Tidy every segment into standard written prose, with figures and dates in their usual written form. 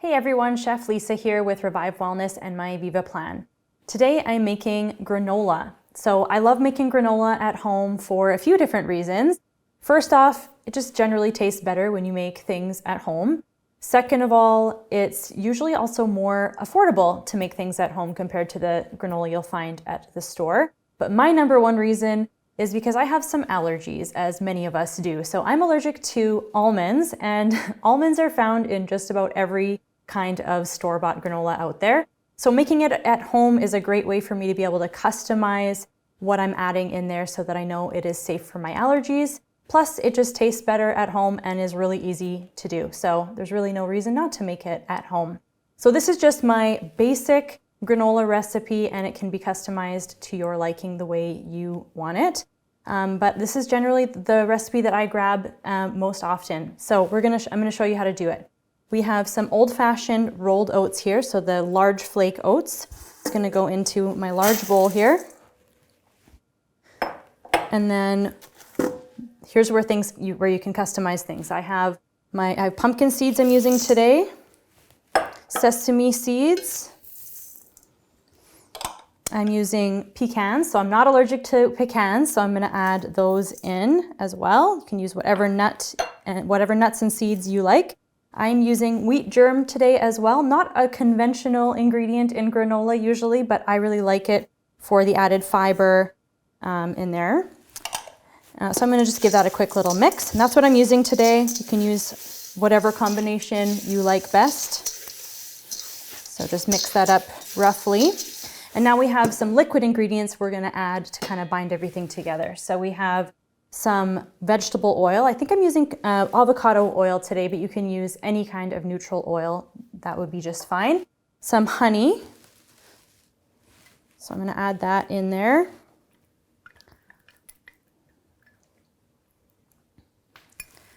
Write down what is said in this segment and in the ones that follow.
Hey everyone, Chef Lisa here with Revive Wellness and my Viva Plan. Today I'm making granola. So I love making granola at home for a few different reasons. First off, it just generally tastes better when you make things at home. Second of all, it's usually also more affordable to make things at home compared to the granola you'll find at the store. But my number one reason is because I have some allergies, as many of us do. So I'm allergic to almonds, and almonds are found in just about every kind of store-bought granola out there. So making it at home is a great way for me to be able to customize what I'm adding in there so that I know it is safe for my allergies. Plus, it just tastes better at home and is really easy to do. So there's really no reason not to make it at home. So this is just my basic granola recipe, and it can be customized to your liking the way you want it. But this is generally the recipe that I grab most often. So I'm gonna show you how to do it. We have some old-fashioned rolled oats here, so the large flake oats. It's gonna go into my large bowl here. And then here's where you can customize things. I have pumpkin seeds I'm using today, sesame seeds. I'm using pecans, so I'm not allergic to pecans, so I'm gonna add those in as well. You can use whatever nuts and seeds you like. I'm using wheat germ today as well, not a conventional ingredient in granola usually, but I really like it for the added fiber in there. So I'm gonna just give that a quick little mix, and that's what I'm using today. You can use whatever combination you like best. So just mix that up roughly. And now we have some liquid ingredients we're gonna add to kind of bind everything together. So we have some vegetable oil. I think I'm using avocado oil today, but you can use any kind of neutral oil. That would be just fine. Some honey. So I'm gonna add that in there.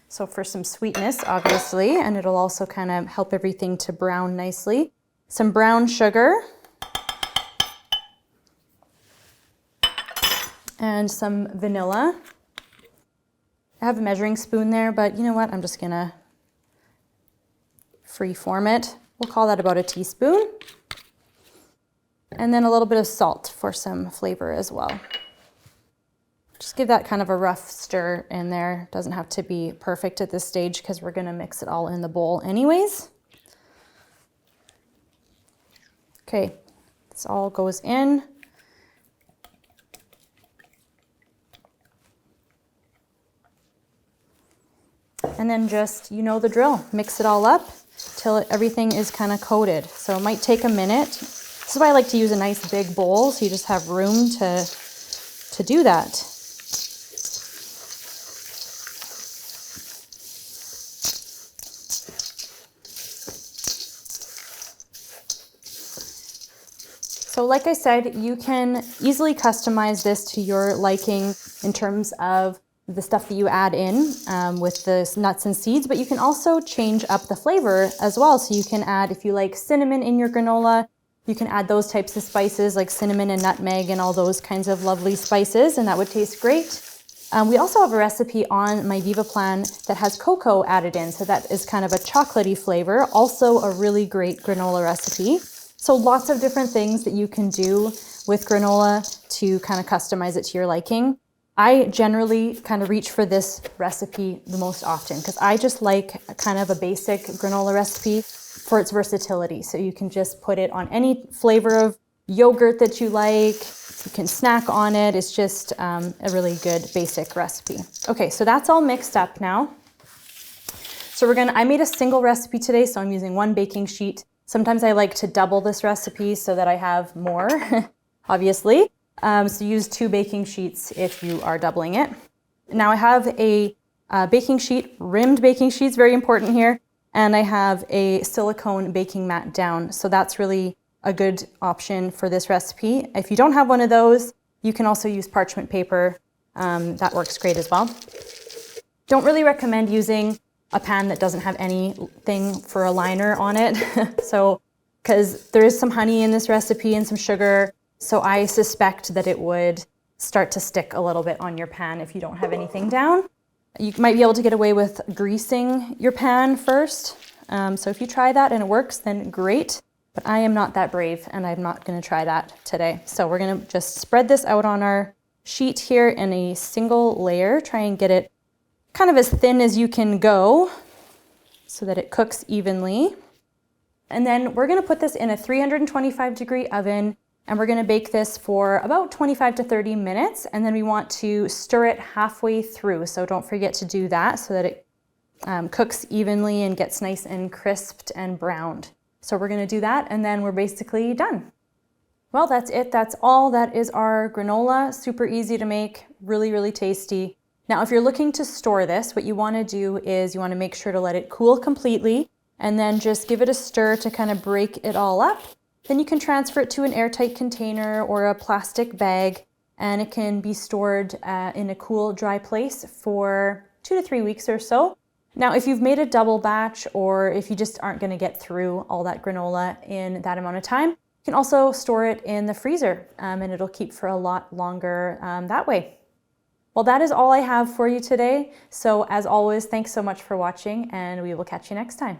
So for some sweetness, obviously, and it'll also kind of help everything to brown nicely. Some brown sugar. And some vanilla. I have a measuring spoon there, but you know what? I'm just gonna free form it. We'll call that about a teaspoon. And then a little bit of salt for some flavor as well. Just give that kind of a rough stir in there. Doesn't have to be perfect at this stage because we're gonna mix it all in the bowl anyways. Okay, this all goes in. And then just, you know the drill, mix it all up till everything is kind of coated. So it might take a minute. This is why I like to use a nice big bowl, so you just have room to do that. So like I said, you can easily customize this to your liking in terms of the stuff that you add in with the nuts and seeds, but you can also change up the flavor as well. So you can add, if you like cinnamon in your granola, you can add those types of spices like cinnamon and nutmeg and all those kinds of lovely spices, and that would taste great. We also have a recipe on my Viva Plan that has cocoa added in, so that is kind of a chocolatey flavor, also a really great granola recipe. So lots of different things that you can do with granola to kind of customize it to your liking. I generally kind of reach for this recipe the most often because I just like kind of a basic granola recipe for its versatility. So you can just put it on any flavor of yogurt that you like. You can snack on it. It's just a really good basic recipe. Okay, so that's all mixed up now. So I made a single recipe today, so I'm using one baking sheet. Sometimes I like to double this recipe so that I have more, obviously. So use 2 baking sheets if you are doubling it. Now I have a baking sheet, rimmed baking sheets, very important here, and I have a silicone baking mat down. So that's really a good option for this recipe. If you don't have one of those, you can also use parchment paper. That works great as well. Don't really recommend using a pan that doesn't have anything for a liner on it. So, because there is some honey in this recipe and some sugar, so I suspect that it would start to stick a little bit on your pan if you don't have anything down. You might be able to get away with greasing your pan first So if you try that and it works, then great. But I am not that brave and I'm not gonna try that today. So we're gonna just spread this out on our sheet here in a single layer. Try and get it kind of as thin as you can go so that it cooks evenly. And then we're gonna put this in a 325-degree oven, and we're gonna bake this for about 25 to 30 minutes. And then we want to stir it halfway through. So don't forget to do that so that it cooks evenly and gets nice and crisped and browned. So we're gonna do that, and then we're basically done. Well, that's it. That's all. That is our granola. Super easy to make, really, really tasty. Now, if you're looking to store this, what you wanna do is you wanna make sure to let it cool completely, and then just give it a stir to kind of break it all up. Then you can transfer it to an airtight container or a plastic bag, and it can be stored in a cool, dry place for 2 to 3 weeks or so. Now, if you've made a double batch, or if you just aren't gonna get through all that granola in that amount of time, you can also store it in the freezer, and it'll keep for a lot longer that way. Well, that is all I have for you today. So as always, thanks so much for watching, and we will catch you next time.